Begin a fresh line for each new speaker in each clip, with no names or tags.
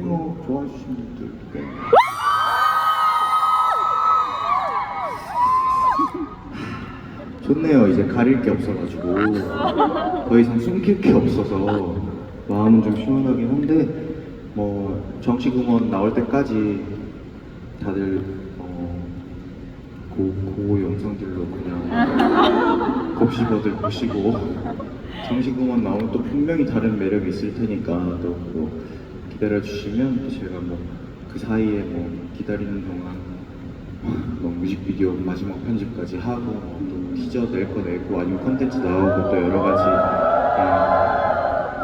영어 좋아해 주시는 분들 꽤 좋네요. 이제 가릴 게 없어가지고 더 이상 숨길 게 없어서 마음은 좀 시원하긴 한데 뭐 정식 음원 나올 때까지 다들 그 영상들로 그냥 곱씹어들 보시고 정식 음원 나오면 또 분명히 다른 매력이 있을 테니까 또 그거 기다려 주시면 제가 뭐 그 사이에 뭐 기다리는 동안 뭐 뮤직비디오 마지막 편집까지 하고 또 티저 낼 거 내고 아니면 컨텐츠 나오고 또 여러 가지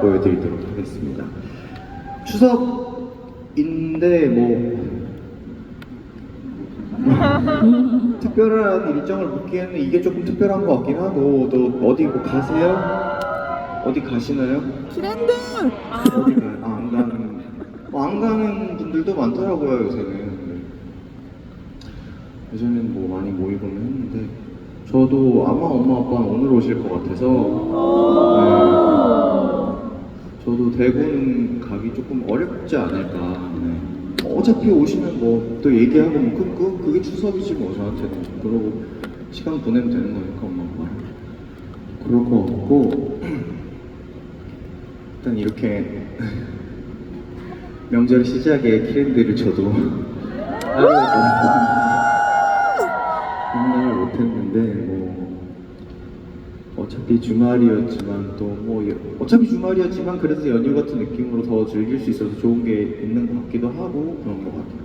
보여드리도록 하겠습니다. 추석인데 뭐 특별한 일정을 묻기에는 이게 조금 특별한 것 같긴 하고 또 어디 뭐 가세요? 어디 가시나요?
트렌드!
어디 가요? 안 가는 안 가는 분들도 많더라고요 요새는. 요새는 뭐 많이 모이곤 했는데 저도 아마 엄마 아빠는 오늘 오실 것 같아서 저도 대구는 가기 조금 어렵지 않을까. 어차피 오시면 뭐 또 얘기하고 뭐 그게 추석이지 뭐 저한테는. 그러고 시간 보내면 되는 거니까 엄마 아빠랑 그럴 것 같고 일단 이렇게 명절 시작에 트렌드를 저도 생각을 못했는데 뭐 어차피 주말이었지만 또 뭐 어차피 주말이었지만 그래서 연휴 같은 느낌으로 더 즐길 수 있어서 좋은 게 있는 것 같기도 하고 그런 것 같아요.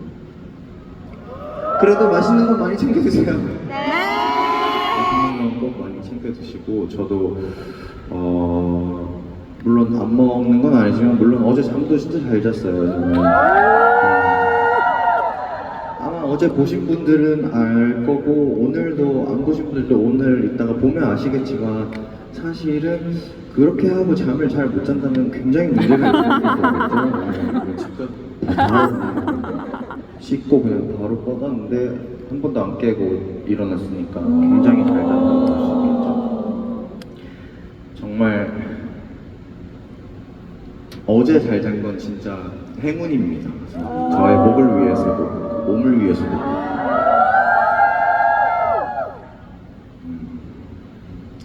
그래도 맛있는 거 많이 챙겨 드세요. 맛있는 거 꼭 많이 챙겨 드시고 저도 물론 안 먹는 건 아니지만 물론 어제 잠도 진짜 잘 잤어요. 정말. 아마 어제 보신 분들은 알 거고 오늘도 안 보신 분들도 오늘 이따가 보면 아시겠지만 사실은 그렇게 하고 잠을 잘 못 잔다면 굉장히 문제가 있는 거겠죠. 집까지 바로 씻고 그냥 바로 뻗었는데 한 번도 안 깨고 일어났으니까 굉장히 잘 잤다고 할 수 있겠죠. 정말 어제 잘 잔 건 진짜 행운입니다. 저의 목을 위해서도 몸을 위해서도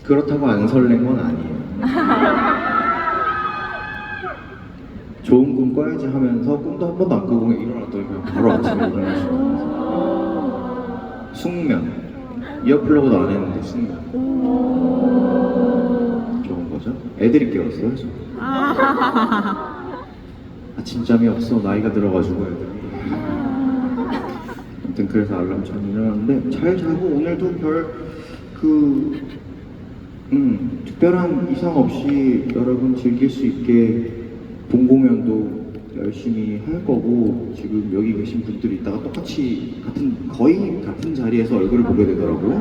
그렇다고 안 설렌 건 아니에요. 좋은 꿈 꿔야지 하면서 꿈도 한 번도 안 꾸고 그냥 일어났더니 그냥 바로 아침에 일어나시고 숙면 이어플러그도 안 했는데 숙면 좋은 거죠? 애들이 깨웠어요 저. 아침잠이 없어 나이가 들어가지고 애들이. 아무튼 그래서 알람처럼 일어났는데 잘 자고 오늘도 특별한 이상 없이 여러분 즐길 수 있게 본 공연도 열심히 할 거고 지금 여기 계신 분들이 이따가 똑같이 거의 같은 자리에서 얼굴을 보게 되더라고요.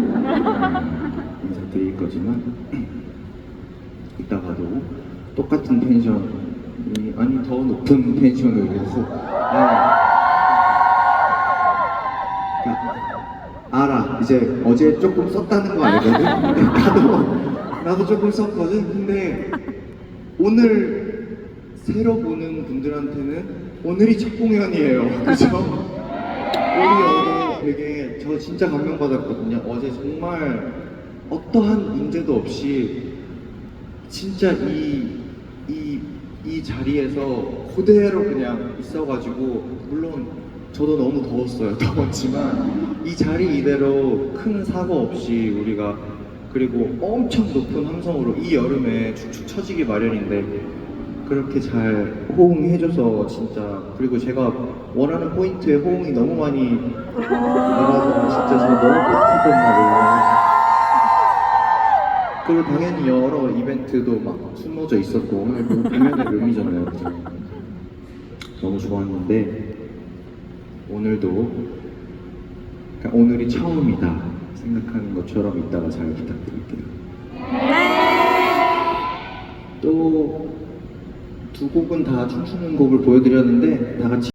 인사드릴 거지만 이따가도 똑같은 텐션이 아니 더 높은 텐션으로 알아 이제 어제 조금 썼다는 거 알거든. 나도 조금 썼거든. 근데 오늘 새로 보는 분들한테는 오늘이 첫 공연이에요. 그죠? 우리 어제 되게 저 진짜 감명받았거든요. 어제 정말 어떠한 문제도 없이 진짜 이 자리에서 그대로 그냥 있어가지고 물론 저도 너무 더웠어요. 더웠지만 이 자리 이대로 큰 사고 없이 우리가 그리고 엄청 높은 함성으로 이 여름에 축축 처지기 마련인데 그렇게 잘 호응해줘서 진짜 그리고 제가 원하는 포인트에 호응이 너무 많이 나가서 진짜 저 너무 뿌듯했단 말이에요. 그리고 당연히 여러 이벤트도 막 숨어져 있었고 오늘도 공연의 묘미잖아요. 그래서 너무 좋았는데 오늘도 그냥 오늘이 처음이다 생각하는 것처럼 이따가 잘 부탁드릴게요. 또 두 곡은 다 춤추는 곡을 보여드렸는데 다 같이